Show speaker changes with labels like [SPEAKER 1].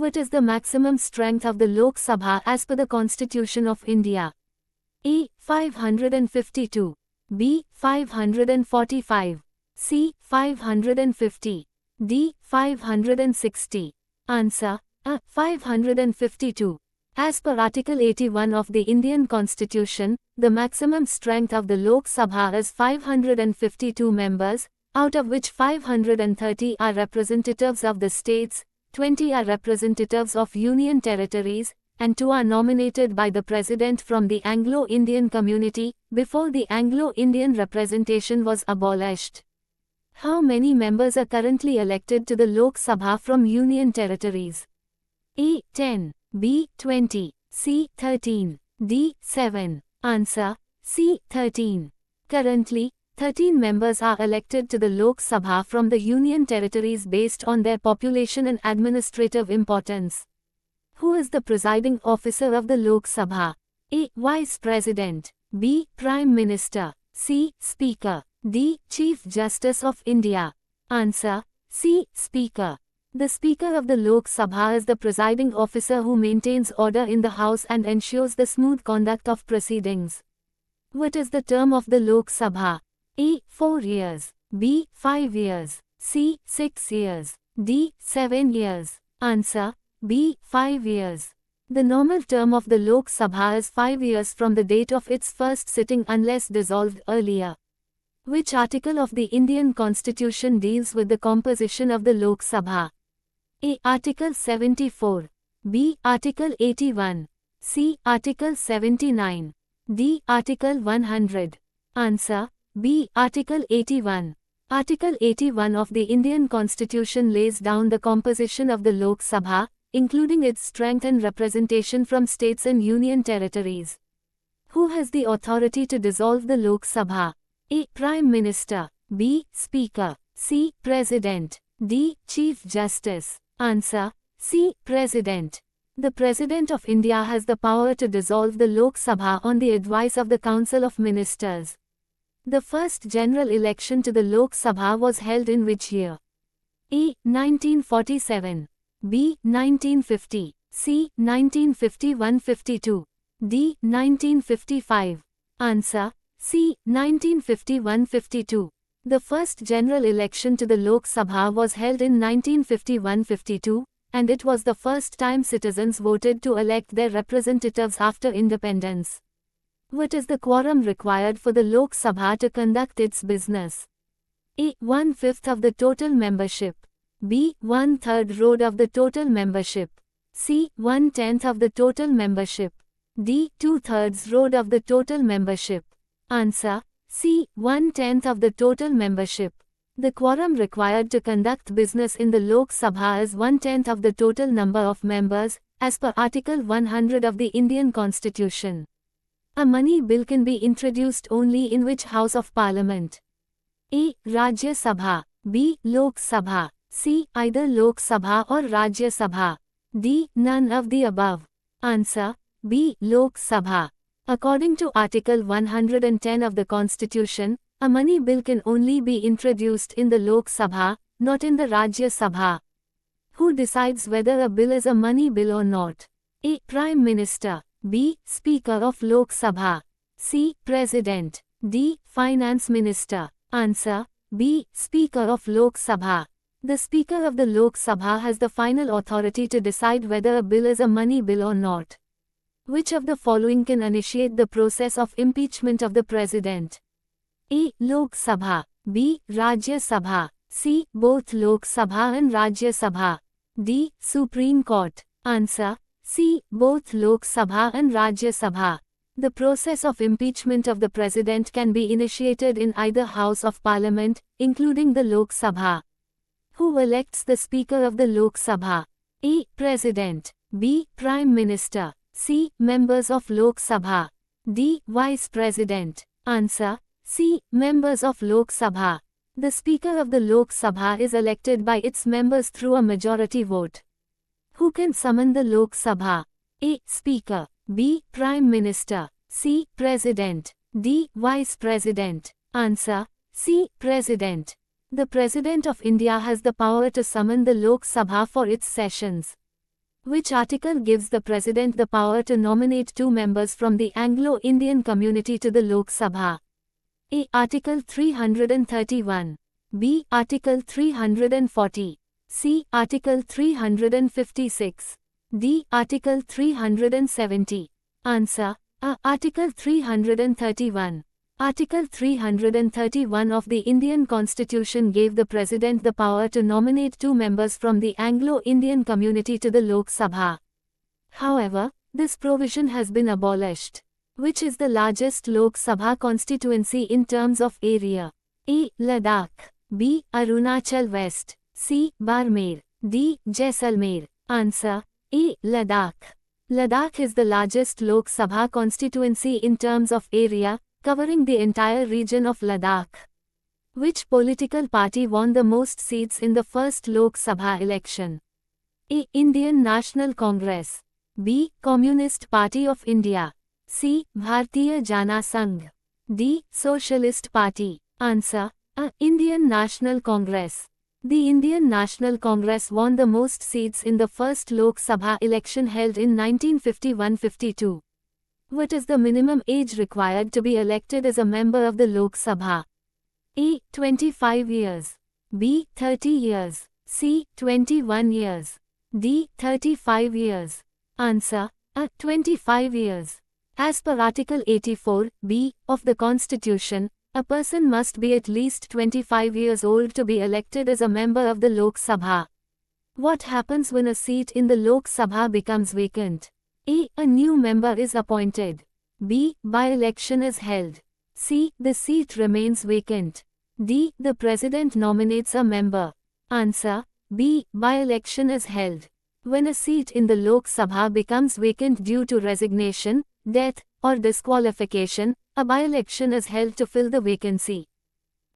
[SPEAKER 1] What is the maximum strength of the Lok Sabha as per the Constitution of India? A. 552. B. 545. C. 550. D. 560. Answer. A. 552. As per Article 81 of the Indian Constitution, the maximum strength of the Lok Sabha is 552 members, out of which 530 are representatives of the states, 20 are representatives of union territories, and 2 are nominated by the President from the Anglo-Indian community, before the Anglo-Indian representation was abolished. How many members are currently elected to the Lok Sabha from union territories? A. 10. B. 20. C. 13. D. 7. Answer. C. 13. Currently, 13 members are elected to the Lok Sabha from the union territories based on their population and administrative importance. Who is the presiding officer of the Lok Sabha? A. Vice President. B. Prime Minister. C. Speaker. D. Chief Justice of India. Answer. C. Speaker. The Speaker of the Lok Sabha is the presiding officer who maintains order in the House and ensures the smooth conduct of proceedings. What is the term of the Lok Sabha? A. 4 years. B. 5 years. C. 6 years. D. 7 years. Answer. B. 5 years. The normal term of the Lok Sabha is 5 years from the date of its first sitting unless dissolved earlier. Which article of the Indian Constitution deals with the composition of the Lok Sabha? A. Article 74. B. Article 81. C. Article 79. D. Article 100. Answer. B. Article 81. Article 81 of the Indian Constitution lays down the composition of the Lok Sabha, including its strength and representation from states and union territories. Who has the authority to dissolve the Lok Sabha? A. Prime Minister. B. Speaker. C. President. D. Chief Justice. Answer. C. President. The President of India has the power to dissolve the Lok Sabha on the advice of the Council of Ministers. The first general election to the Lok Sabha was held in which year? A. 1947. B. 1950. C. 1951-52. D. 1955. Answer. C. 1951-52. The first general election to the Lok Sabha was held in 1951-52, and it was the first time citizens voted to elect their representatives after independence. What is the quorum required for the Lok Sabha to conduct its business? A. 1/5 of the total membership. B. 1/3 of the total membership. C. 1/10 of the total membership. D. 2/3 of the total membership. Answer. C. 1/10 of the total membership. The quorum required to conduct business in the Lok Sabha is 1/10 of the total number of members, as per Article 100 of the Indian Constitution. A money bill can be introduced only in which House of Parliament? A. Rajya Sabha. B. Lok Sabha. C. Either Lok Sabha or Rajya Sabha. D. None of the above. Answer. B. Lok Sabha. According to Article 110 of the Constitution, a money bill can only be introduced in the Lok Sabha, not in the Rajya Sabha. Who decides whether a bill is a money bill or not? A. Prime Minister. B. Speaker of Lok Sabha. C. President. D. Finance Minister. Answer. B. Speaker of Lok Sabha. The Speaker of the Lok Sabha has the final authority to decide whether a bill is a money bill or not. Which of the following can initiate the process of impeachment of the President? A. Lok Sabha. B. Rajya Sabha. C. Both Lok Sabha and Rajya Sabha. D. Supreme Court. Answer. C. Both Lok Sabha and Rajya Sabha. The process of impeachment of the President can be initiated in either House of Parliament, including the Lok Sabha. Who elects the Speaker of the Lok Sabha? A. President. B. Prime Minister. C. Members of Lok Sabha. D. Vice President. Answer. C. Members of Lok Sabha. The Speaker of the Lok Sabha is elected by its members through a majority vote. Who can summon the Lok Sabha? A. Speaker. B. Prime Minister. C. President. D. Vice President. Answer. C. President. The President of India has the power to summon the Lok Sabha for its sessions. Which article gives the President the power to nominate 2 members from the Anglo-Indian community to the Lok Sabha? A. Article 331. B. Article 340. C. Article 356. D. Article 370. Answer. A. Article 331. Article 331 of the Indian Constitution gave the President the power to nominate 2 members from the Anglo-Indian community to the Lok Sabha. However, this provision has been abolished. Which is the largest Lok Sabha constituency in terms of area? A. Ladakh. B. Arunachal West. C. Barmer. D. Jaisalmer. Answer. A. Ladakh. Ladakh is the largest Lok Sabha constituency in terms of area, covering the entire region of Ladakh. Which political party won the most seats in the first Lok Sabha election? A. Indian National Congress. B. Communist Party of India. C. Bharatiya Jana Sangh. D. Socialist Party. Answer. A. Indian National Congress. The Indian National Congress won the most seats in the first Lok Sabha election held in 1951-52. What is the minimum age required to be elected as a member of the Lok Sabha? A. 25 years. B. 30 years. C. 21 years. D. 35 years. Answer. A. 25 years. As per Article 84(b) of the Constitution, a person must be at least 25 years old to be elected as a member of the Lok Sabha. What happens when a seat in the Lok Sabha becomes vacant? A. A new member is appointed. B. By-election is held. C. The seat remains vacant. D. The President nominates a member. Answer. B. By-election is held. When a seat in the Lok Sabha becomes vacant due to resignation, death, or disqualification, a by-election is held to fill the vacancy.